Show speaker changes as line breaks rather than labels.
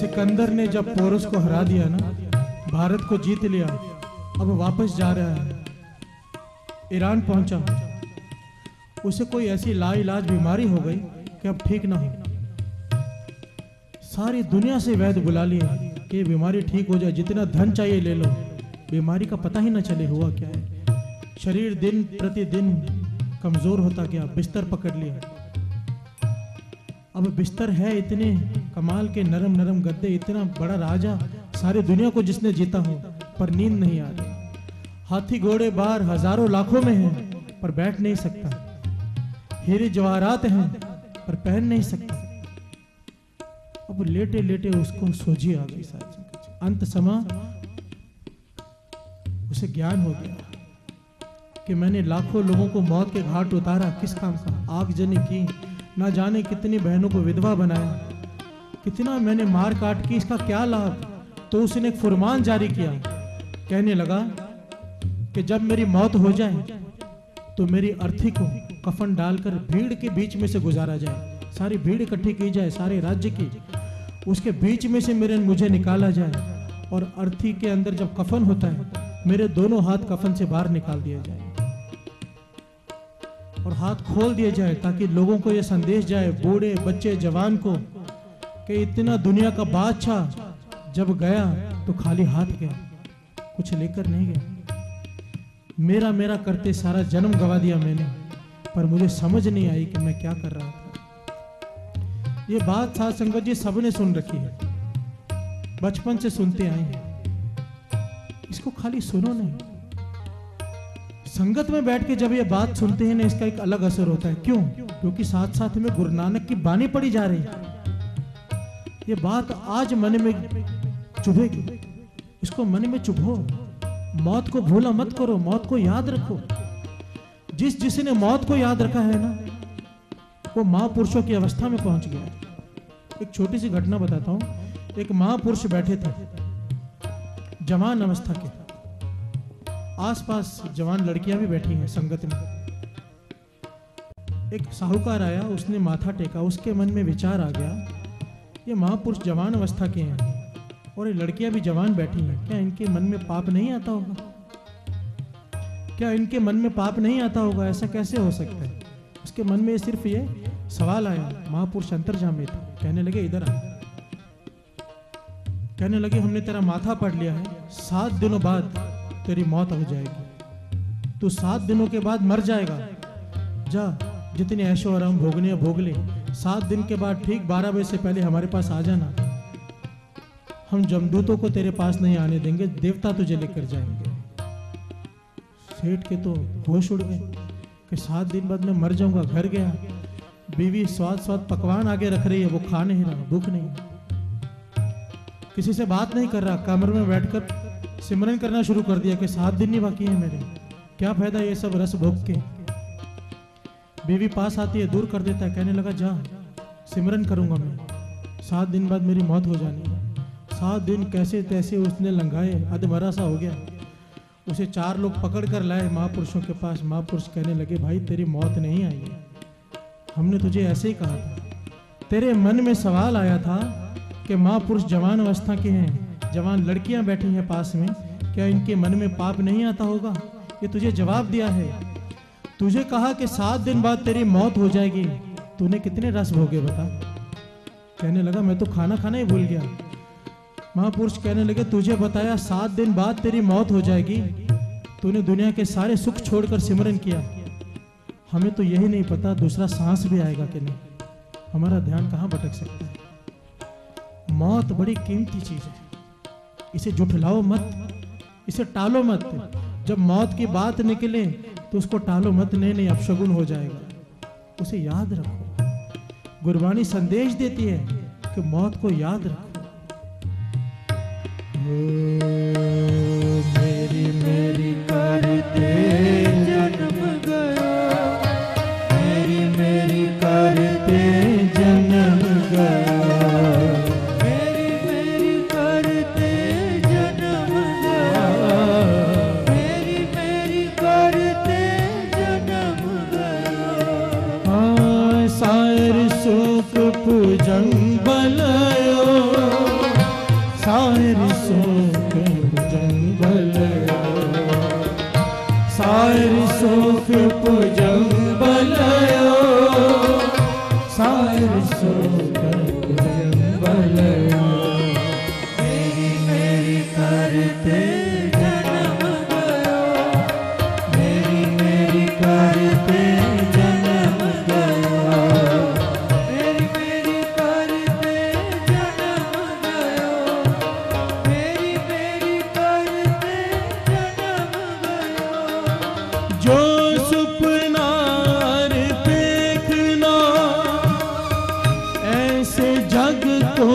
सिकंदर ने जब पोरस को हरा दिया ना, भारत को जीत लिया, अब वापस जा रहा है, ईरान पहुंचा। उसे कोई ऐसी लाइलाज बीमारी हो गई कि अब ठीक ना हो। सारी दुनिया से वैद्य बुला लिया कि ये बीमारी ठीक हो जाए, जितना धन चाहिए ले लो, बीमारी का पता ही ना चले हुआ क्या है। शरीर दिन प्रतिदिन कमजोर होता गया, बिस्तर पकड़ लिया। अब बिस्तर है इतने कमाल के नरम नरम गद्दे, इतना बड़ा राजा, सारी दुनिया को जिसने जीता हो, पर नींद नहीं आ रही। हाथी घोड़े बार हजारों लाखों में हैं पर बैठ नहीं सकता। हीरे जवाहरात हैं पर पहन नहीं सकता। अब लेटे लेटे उसको सोझी आ गई सारी। अंत समय उसे ज्ञान हो गया कि मैंने लाखों लोगों को मौत के घाट उतारा, किस काम का? आगजनी की, ना जाने कितनी बहनों को विधवा बनाया, कितना मैंने मार काट की, इसका क्या लाभ? तो उसने एक फरमान जारी किया, कहने लगा कि जब मेरी मौत हो जाए तो मेरी अर्थी को कफन डालकर भीड़ के बीच में से गुजारा जाए। सारी भीड़ इकट्ठी की जाए, सारे राज्य की, उसके बीच में से मुझे निकाला जाए, और अर्थी के अंदर जब कफन होता है, मेरे दोनों हाथ कफन से बाहर निकाल दिए जाए और हाथ खोल दिए जाए, ताकि लोगों को यह संदेश जाए, बूढ़े बच्चे जवान को, कि इतना दुनिया का बादशाह जब गया तो खाली हाथ गया, कुछ लेकर नहीं गया। मेरा मेरा करते सारा जन्म गवा दिया मैंने, पर मुझे समझ नहीं आई कि मैं क्या कर रहा था। ये बात साथ संगत जी सबने सुन रखी है, बचपन से सुनते आए हैं, इसको खाली सुनो नहीं, संगत में बैठ के जब ये बात सुनते हैं ना, इसका एक अलग असर होता है। क्यों? क्योंकि साथ साथ में गुरु नानक की बानी पड़ी जा रही है। ये बात आज मन में चुभेगी, इसको मन में चुभो। मौत को भूला मत करो, मौत को याद रखो। जिसने मौत को याद रखा है ना, वो महापुरुषों की अवस्था में पहुंच गया। एक छोटी सी घटना बताता हूं। एक महापुरुष बैठे थे, जवान अवस्था के, आसपास जवान लड़कियां भी बैठी हैं संगत में। एक साहूकार आया, उसने माथा टेका, उसके मन में विचार आ गया, ये महापुरुष जवान अवस्था के हैं और ये लड़कियां भी जवान बैठी हैं, क्या इनके मन में पाप नहीं आता होगा? क्या इनके मन में पाप नहीं आता होगा? ऐसा कैसे हो सकता है? उसके मन में सिर्फ ये सवाल आया। महापुरुष अंतर्जामी थे, कहने लगे इधर आ। कहने लगे हमने तेरा माथा पढ़ लिया है, 7 दिनों बाद तेरी मौत हो जाएगी, तू 7 दिनों के बाद मर जाएगा। जा, जितने ऐशो आराम भोगने भोग ले, 7 दिन के बाद ठीक 12 बजे से पहले हमारे पास आ जाना। हम जमदूतों को तेरे पास नहीं आने देंगे, देवता तुझे लेकर जाएंगे। सेठ के तो होश उड़ गए कि 7 दिन बाद मैं मर जाऊंगा। घर गया, बीवी स्वाद पकवान आगे रख रही है, वो खा नहीं रहा, भूख नहीं, किसी से बात नहीं कर रहा, कमरे में बैठकर सिमरन करना शुरू कर दिया कि 7 दिन ही बाकी है मेरे, क्या फायदा ये सब रस भोग के। बीवी पास आती है, दूर कर देता है, कहने लगा जा सिमरन करूंगा मैं, 7 दिन बाद मेरी मौत हो जानी है। 7 दिन कैसे तैसे उसने लंघाए, अधमरा सा हो गया। उसे 4 लोग पकड़ कर लाए महापुरुषों के पास। महापुरुष कहने लगे भाई तेरी मौत नहीं आई है, हमने तुझे ऐसे ही कहा था। तेरे मन में सवाल आया था कि महापुरुष जवान अवस्था के हैं, जवान लड़कियां बैठी हैं पास में, क्या इनके मन में पाप नहीं आता होगा? ये तुझे जवाब दिया है। तुझे कहा कि 7 दिन बाद तेरी मौत हो जाएगी, तूने कितने रस भोगे बता? कहने लगा मैं तो खाना खाना ही भूल गया। महापुरुष कहने लगे तुझे बताया 7 दिन बाद तेरी मौत हो जाएगी, तूने दुनिया के सारे सुख छोड़कर सिमरन किया। हमें तो यही नहीं पता दूसरा सांस भी आएगा कि नहीं, हमारा ध्यान कहाँ भटक सकता है। मौत बड़ी कीमती चीज है, इसे झुठलाओ मत, इसे टालो मत। जब मौत की बात निकले तो उसको टालो मत, नहीं अपशगुन हो जाएगा, उसे याद रखो। गुरबानी संदेश देती है कि मौत को याद रखो। मेरी मेरी करते जन्म गया, मेरी मेरी करते जन्म गया, मेरी मेरी करते जन्म गया, मेरी मेरी करते जन्म गया। हाँ सार सुख पूजन बलयो, सारी सोख जंगल सारी सोख जंगल सारी सोख जंगल मेरी मेरी करते जन्म गयो मेरी मेरी करते जन्म गयो मेरी मेरी करते जन्म गयो मेरी मेरी करते जन्म गयो जो सुपनार देखना ऐसे जग को